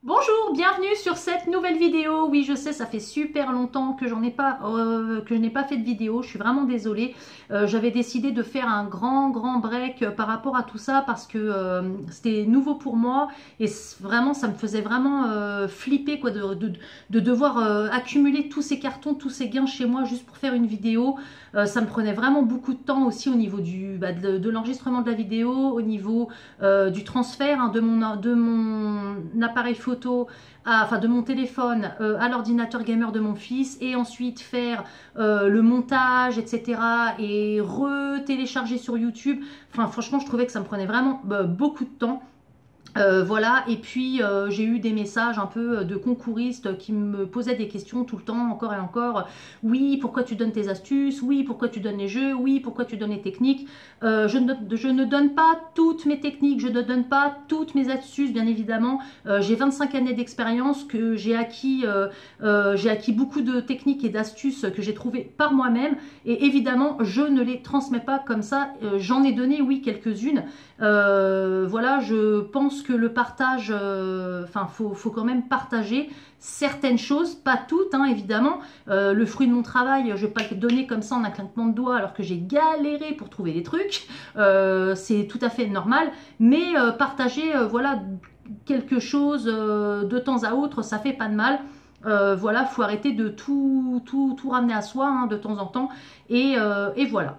Bonjour, bienvenue sur cette nouvelle vidéo. Oui, je sais, ça fait super longtemps que je n'ai pas fait de vidéo. Je suis vraiment désolée. J'avais décidé de faire un grand break par rapport à tout ça parce que c'était nouveau pour moi et vraiment, ça me faisait vraiment flipper quoi, de devoir accumuler tous ces cartons, tous ces gains chez moi juste pour faire une vidéo. Ça me prenait vraiment beaucoup de temps aussi au niveau de l'enregistrement de la vidéo, au niveau du transfert hein, de mon appareil photo, enfin de mon téléphone à l'ordinateur gamer de mon fils, et ensuite faire le montage, etc. et re-télécharger sur YouTube. Enfin, franchement, je trouvais que ça me prenait vraiment beaucoup de temps. Voilà, et puis j'ai eu des messages un peu de concouristes qui me posaient des questions tout le temps, encore et encore. Oui, pourquoi tu donnes tes astuces? Oui, pourquoi tu donnes les jeux? Oui, pourquoi tu donnes les techniques? Je ne donne pas toutes mes techniques, je ne donne pas toutes mes astuces, bien évidemment. J'ai 25 années d'expérience, que j'ai acquis beaucoup de techniques et d'astuces que j'ai trouvées par moi-même. Et évidemment, je ne les transmets pas comme ça. J'en ai donné, oui, quelques-unes. Voilà, je pense que le partage, enfin, faut quand même partager certaines choses, pas toutes, hein, évidemment. Le fruit de mon travail, je vais pas le donner comme ça en un claquement de doigts alors que j'ai galéré pour trouver des trucs. C'est tout à fait normal, mais partager, voilà, quelque chose de temps à autre, ça fait pas de mal. Voilà, faut arrêter de tout ramener à soi hein, de temps en temps. Et voilà.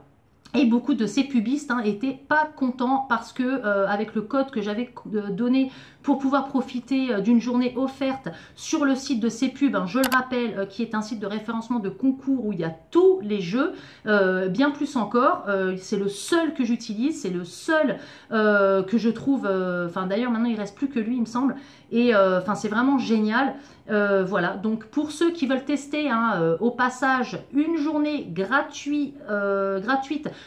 Et beaucoup de ces pubistes hein, étaient pas contents parce que avec le code que j'avais donné pour pouvoir profiter d'une journée offerte sur le site de Cpub, hein, je le rappelle, qui est un site de référencement de concours où il y a tous les jeux, bien plus encore. C'est le seul que j'utilise, c'est le seul que je trouve. Enfin d'ailleurs maintenant il reste plus que lui il me semble. Et enfin c'est vraiment génial. Voilà, donc pour ceux qui veulent tester hein, au passage une journée gratuite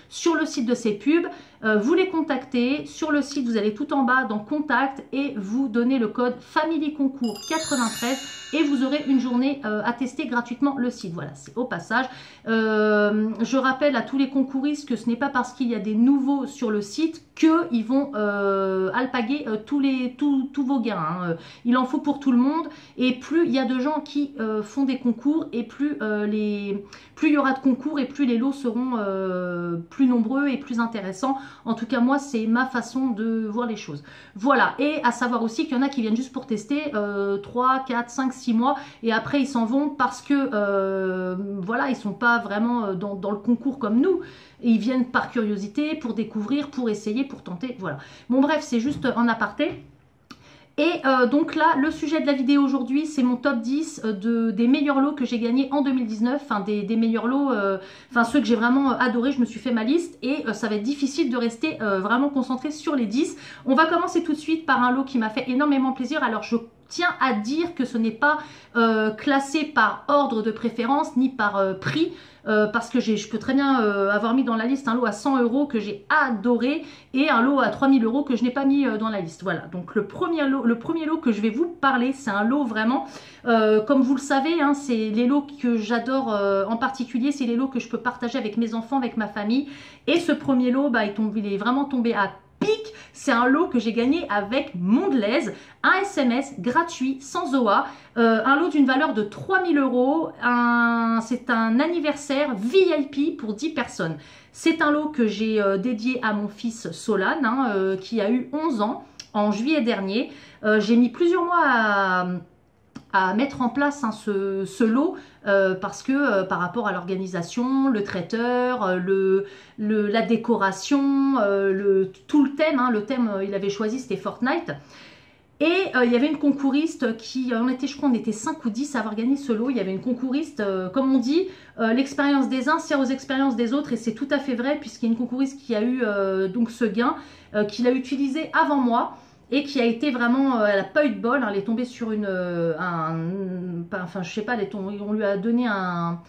sur le site de Cpub, vous les contactez. Sur le site, vous allez tout en bas dans Contact et vous donnez le code FamilyConcours 93 et vous aurez une journée à tester gratuitement le site. Voilà, c'est au passage. Je rappelle à tous les concouristes que ce n'est pas parce qu'il y a des nouveaux sur le site qu'ils vont alpaguer tous vos gains. Hein. Il en faut pour tout le monde et plus il y a de gens qui font des concours et plus il y aura de concours et plus les lots seront plus nombreux et plus intéressants. En tout cas, moi, c'est ma façon de voir les choses. Voilà, et à savoir aussi qu'il y en a qui viennent juste pour tester 3, 4, 5, 6 mois et après ils s'en vont parce que voilà, ils sont pas vraiment dans le concours comme nous. Et ils viennent par curiosité, pour découvrir, pour essayer, pour tenter. Voilà. Bon bref, c'est juste en aparté. Et donc là, le sujet de la vidéo aujourd'hui, c'est mon top 10 des meilleurs lots que j'ai gagnés en 2019, enfin des meilleurs lots, enfin ceux que j'ai vraiment adoré. Je me suis fait ma liste et ça va être difficile de rester vraiment concentré sur les 10. On va commencer tout de suite par un lot qui m'a fait énormément plaisir. Alors je tiens à dire que ce n'est pas classé par ordre de préférence ni par prix. Parce que je peux très bien avoir mis dans la liste un lot à 100 € que j'ai adoré et un lot à 3000 € que je n'ai pas mis dans la liste. Voilà, donc le premier lot que je vais vous parler, c'est un lot vraiment, comme vous le savez, hein, c'est les lots que j'adore en particulier, c'est les lots que je peux partager avec mes enfants, avec ma famille. Et ce premier lot, bah, il est vraiment tombé à pic. C'est un lot que j'ai gagné avec Mondelez, un SMS gratuit sans OA, un lot d'une valeur de 3000 €. C'est un anniversaire VIP pour 10 personnes. C'est un lot que j'ai dédié à mon fils Solane, hein, qui a eu 11 ans en juillet dernier. J'ai mis plusieurs mois à mettre en place hein, ce lot parce que par rapport à l'organisation, le traiteur, la décoration, tout le thème, hein, il avait choisi c'était Fortnite. Et il y avait une concouriste qui, je crois on était 5 ou 10 à avoir gagné ce lot. Il y avait une concouriste, comme on dit, l'expérience des uns sert aux expériences des autres et c'est tout à fait vrai puisqu'il y a une concouriste qui a eu donc ce gain, qu'il a utilisé avant moi. Et qui a été vraiment, elle n'a pas eu de bol, hein, elle est tombée sur enfin je sais pas, on lui a donné un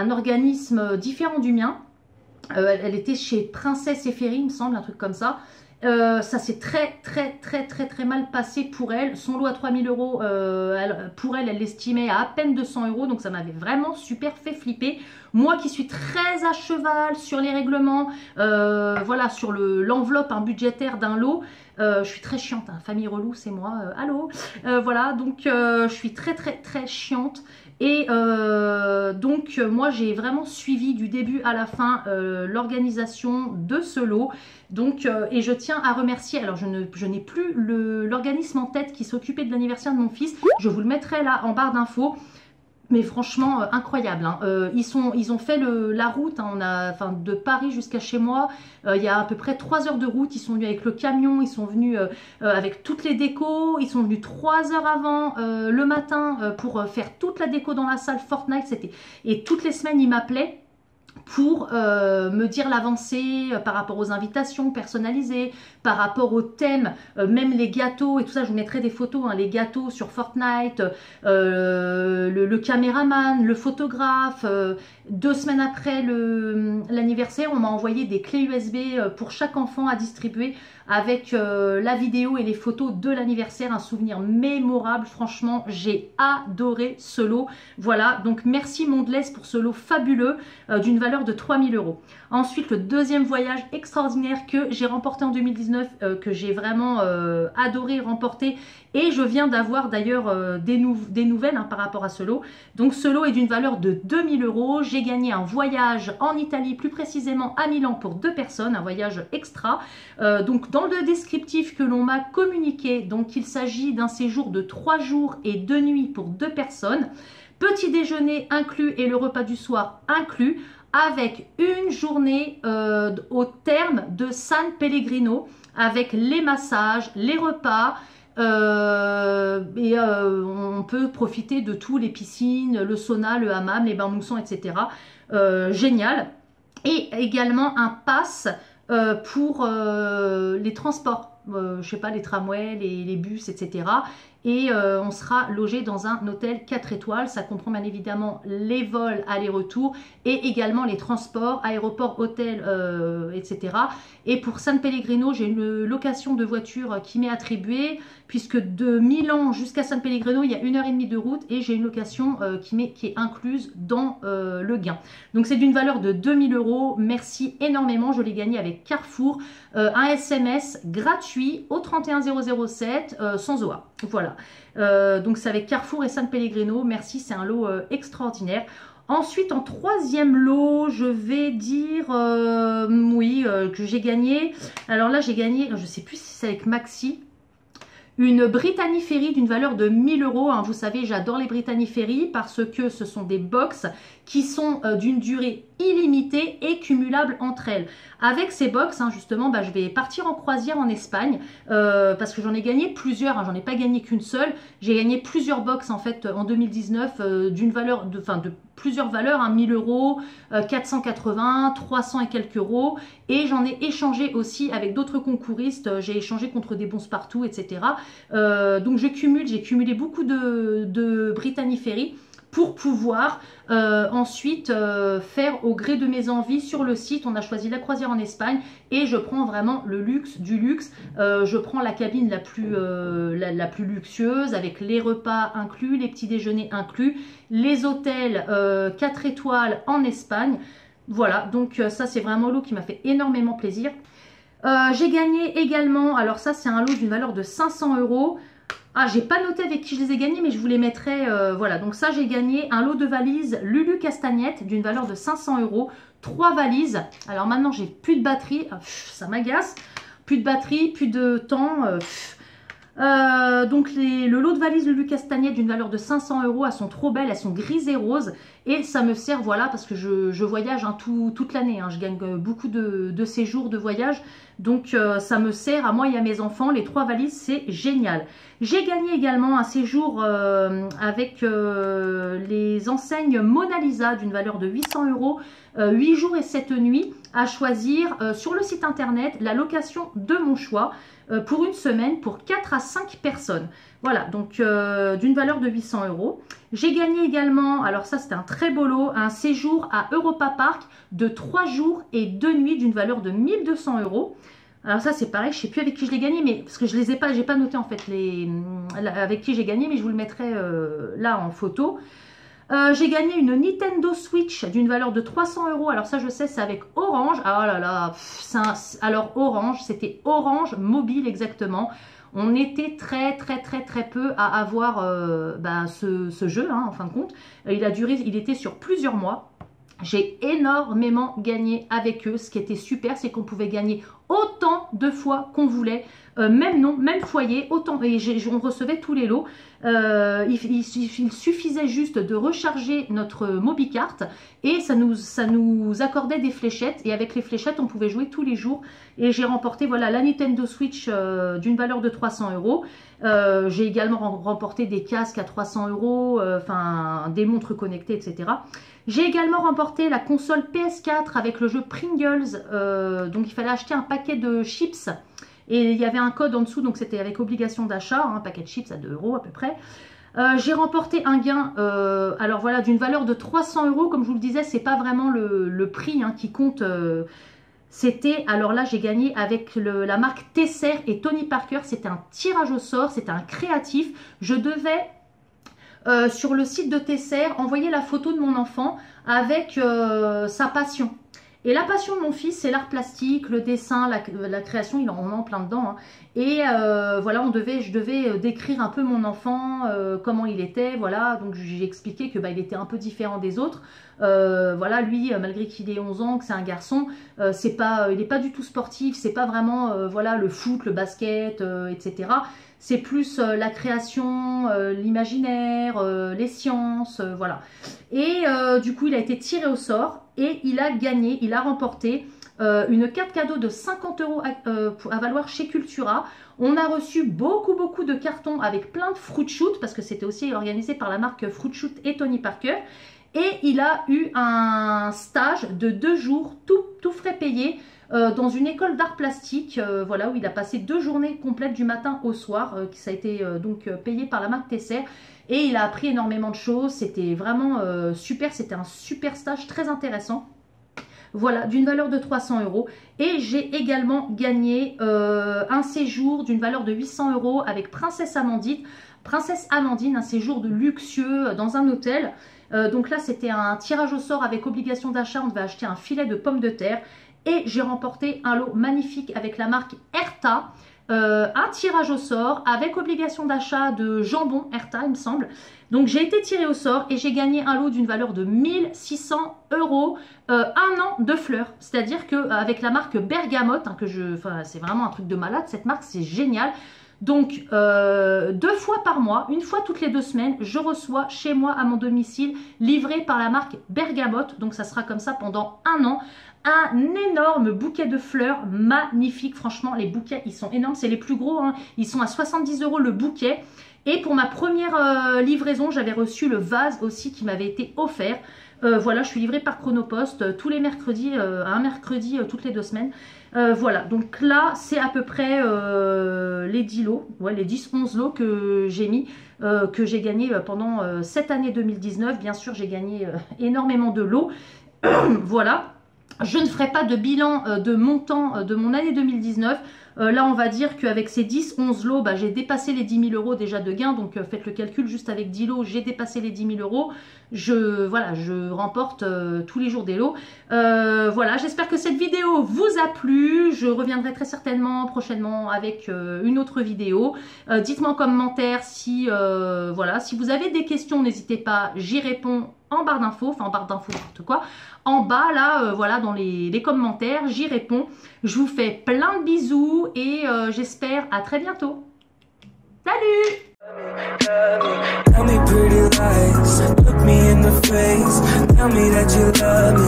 organisme différent du mien. Elle était chez Princesse Éphérie, il me semble, un truc comme ça. Ça s'est très mal passé pour elle. Son lot à 3000 euros, pour elle, elle l'estimait à peine 200 euros. Donc ça m'avait vraiment super fait flipper. Moi qui suis très à cheval sur les règlements, voilà, sur l'enveloppe budgétaire d'un lot, je suis très chiante, hein. Famille relou, c'est moi, allô, voilà, donc je suis très chiante. Et donc moi j'ai vraiment suivi du début à la fin l'organisation de ce lot. Donc et je tiens à remercier, alors je n'ai plus l'organisme en tête qui s'occupait de l'anniversaire de mon fils, je vous le mettrai là en barre d'infos. Mais franchement, incroyable, hein. Ils ont fait la route, hein, enfin, de Paris jusqu'à chez moi. Il y a à peu près 3 heures de route. Ils sont venus avec le camion, ils sont venus avec toutes les décos. Ils sont venus 3 heures avant le matin pour faire toute la déco dans la salle Fortnite. Et toutes les semaines, ils m'appelaient pour me dire l'avancée par rapport aux invitations personnalisées, par rapport au thème, même les gâteaux et tout ça, je vous mettrai des photos, hein, les gâteaux sur Fortnite, le caméraman, le photographe. 2 semaines après l'anniversaire, on m'a envoyé des clés USB pour chaque enfant à distribuer avec la vidéo et les photos de l'anniversaire, un souvenir mémorable. Franchement, j'ai adoré ce lot. Voilà, donc merci Mondelez pour ce lot fabuleux d'une valeur de 3000 euros. Ensuite, le deuxième voyage extraordinaire que j'ai remporté en 2019, que j'ai vraiment adoré remporter. Et je viens d'avoir d'ailleurs des nouvelles, hein, par rapport à ce lot. Donc ce lot est d'une valeur de 2000 euros. J'ai gagné un voyage en Italie, plus précisément à Milan pour 2 personnes, un voyage extra. Donc dans le descriptif que l'on m'a communiqué, donc il s'agit d'un séjour de 3 jours et 2 nuits pour 2 personnes. Petit déjeuner inclus et le repas du soir inclus, avec une journée au terme de San Pellegrino, avec les massages, les repas, et on peut profiter de tous, les piscines, le sauna, le hammam, les bains moussants, etc. Génial. Et également un pass pour les transports, je sais pas, les tramways, les bus, etc. Et on sera logé dans un hôtel 4 étoiles. Ça comprend bien évidemment les vols aller-retour et également les transports, aéroport, hôtel, etc. Et pour San Pellegrino, j'ai une location de voiture qui m'est attribuée, puisque de Milan jusqu'à San Pellegrino, il y a 1h30 de route et j'ai une location qui est incluse dans le gain. Donc c'est d'une valeur de 2000 euros. Merci énormément. Je l'ai gagné avec Carrefour. Un SMS gratuit au 31007 sans OA. Voilà. Donc c'est avec Carrefour et San Pellegrino. Merci, c'est un lot extraordinaire. Ensuite, en troisième lot, je vais dire que j'ai gagné. Alors là, j'ai gagné, je ne sais plus si c'est avec Maxi, une Brittany Ferry d'une valeur de 1000 euros. Hein. Vous savez, j'adore les Brittany Ferry parce que ce sont des box qui sont d'une durée illimitée et cumulables entre elles. Avec ces box, hein, justement, je vais partir en croisière en Espagne parce que j'en ai gagné plusieurs. Hein, j'en ai pas gagné qu'une seule. J'ai gagné plusieurs box en fait en 2019 d'une valeur de plusieurs valeurs, hein, 1000 euros, 480, 300 et quelques euros. Et j'en ai échangé aussi avec d'autres concouristes. J'ai échangé contre des bons partout, etc. Donc j'ai cumulé beaucoup de Brittany Ferry pour pouvoir ensuite faire au gré de mes envies sur le site. On a choisi la croisière en Espagne et je prends vraiment le luxe du luxe. Je prends la cabine la plus luxueuse avec les repas inclus, les petits déjeuners inclus, les hôtels 4 étoiles en Espagne. Voilà, donc ça c'est vraiment un lot qui m'a fait énormément plaisir. J'ai gagné également, alors ça c'est un lot d'une valeur de 500 euros. Ah, j'ai pas noté avec qui je les ai gagnés, mais je vous les mettrai. Voilà, donc ça, j'ai gagné un lot de valises Lulu Castagnette d'une valeur de 500 euros. 3 valises. Alors maintenant, j'ai plus de batterie. Ah, ça m'agace. Plus de batterie, plus de temps. Donc le lot de valises Lulu Castagnette d'une valeur de 500 euros, elles sont trop belles, elles sont grises et roses et ça me sert, voilà, parce que je voyage hein, toute l'année, hein, je gagne beaucoup de séjours de voyage, donc ça me sert à moi et à mes enfants. Les 3 valises, c'est génial. J'ai gagné également un séjour avec les enseignes Mona Lisa d'une valeur de 800 euros, 8 jours et 7 nuits à choisir sur le site internet, la location de mon choix. Pour une semaine pour 4 à 5 personnes. Voilà, donc d'une valeur de 800 euros. J'ai gagné également, alors ça c'était un très beau lot, un séjour à Europa Park de 3 jours et 2 nuits d'une valeur de 1200 euros. Alors ça c'est pareil, je sais plus avec qui je l'ai gagné, mais parce que je les ai pas, j'ai pas noté en fait avec qui j'ai gagné, mais je vous le mettrai là en photo. J'ai gagné une Nintendo Switch d'une valeur de 300 €. Alors ça je sais, c'est avec Orange. Ah oh là là, alors Orange, c'était Orange Mobile exactement. On était très peu à avoir ce jeu, hein, en fin de compte. Il était sur plusieurs mois. J'ai énormément gagné avec eux. Ce qui était super, c'est qu'on pouvait gagner autant de fois qu'on voulait. Même nom, même foyer, autant. Et on recevait tous les lots. Il suffisait juste de recharger notre MobiCart et ça nous accordait des fléchettes. Et avec les fléchettes, on pouvait jouer tous les jours. Et j'ai remporté voilà, la Nintendo Switch d'une valeur de 300 €. J'ai également remporté des casques à 300 €, enfin des montres connectées, etc. J'ai également remporté la console PS4 avec le jeu Pringles. Donc il fallait acheter un paquet de chips. Et il y avait un code en dessous, donc c'était avec obligation d'achat, un paquet de chips à 2 € à peu près. J'ai remporté un gain, alors voilà, d'une valeur de 300 €. Comme je vous le disais, c'est pas vraiment le prix hein, qui compte. C'était, alors là, j'ai gagné avec la marque Tesser et Tony Parker. C'était un tirage au sort, c'était un créatif. Je devais... sur le site de Tesser, envoyer la photo de mon enfant avec sa passion. Et la passion de mon fils, c'est l'art plastique, le dessin, la création, il en a en plein dedans. Hein. Et voilà, je devais décrire un peu mon enfant, comment il était, voilà. Donc j'ai expliqué que il était un peu différent des autres. Voilà, lui, malgré qu'il ait 11 ans, que c'est un garçon, il n'est pas du tout sportif, c'est pas vraiment voilà, le foot, le basket, etc. C'est plus la création, l'imaginaire, les sciences, voilà. Et du coup, il a été tiré au sort et il a gagné, il a remporté une carte cadeau de 50 € à valoir chez Cultura. On a reçu beaucoup de cartons avec plein de fruit shoot parce que c'était aussi organisé par la marque Fruit Shoot et Tony Parker. Et il a eu un stage de 2 jours, tout frais payé, dans une école d'art plastique, voilà, où il a passé 2 journées complètes du matin au soir, qui ça a été donc payé par la marque Tesser. Et il a appris énormément de choses, c'était vraiment super, c'était un super stage très intéressant. Voilà, d'une valeur de 300 €. Et j'ai également gagné un séjour d'une valeur de 800 € avec Princesse Amandine, un séjour de luxueux dans un hôtel. Donc là, c'était un tirage au sort avec obligation d'achat. On devait acheter un filet de pommes de terre. Et j'ai remporté un lot magnifique avec la marque Erta. Un tirage au sort avec obligation d'achat de jambon Erta, il me semble. Donc j'ai été tirée au sort et j'ai gagné un lot d'une valeur de 1600 €, un an de fleurs. C'est-à-dire qu'avec la marque Bergamote, hein, c'est vraiment un truc de malade, cette marque, c'est génial. Donc 2 fois par mois, une fois toutes les 2 semaines, je reçois chez moi à mon domicile, livré par la marque Bergamote. Donc ça sera comme ça pendant un an. Un énorme bouquet de fleurs magnifique. Franchement, les bouquets, ils sont énormes. C'est les plus gros, hein. Ils sont à 70 € le bouquet. Et pour ma première livraison, j'avais reçu le vase aussi qui m'avait été offert. Voilà, je suis livrée par Chronopost tous les mercredis, un mercredi toutes les 2 semaines. Voilà, donc là, c'est à peu près les 10 lots, ouais, les 10-11 lots que j'ai mis, que j'ai gagné pendant cette année 2019. Bien sûr, j'ai gagné énormément de lots. Voilà. Je ne ferai pas de bilan de montant de mon année 2019. Là, on va dire qu'avec ces 10-11 lots, j'ai dépassé les 10 000 € déjà de gains. Donc, faites le calcul, juste avec 10 lots, j'ai dépassé les 10 000 €. Voilà, je remporte tous les jours des lots. Voilà, j'espère que cette vidéo vous a plu. Je reviendrai très certainement prochainement avec une autre vidéo. Dites-moi en commentaire si, voilà, si vous avez des questions, n'hésitez pas, j'y réponds en barre d'infos, enfin en barre d'infos, n'importe quoi. En bas, là, voilà, dans les commentaires, j'y réponds. Je vous fais plein de bisous et j'espère à très bientôt. Salut! Tell me pretty lies, look me in the face, tell me that you love me.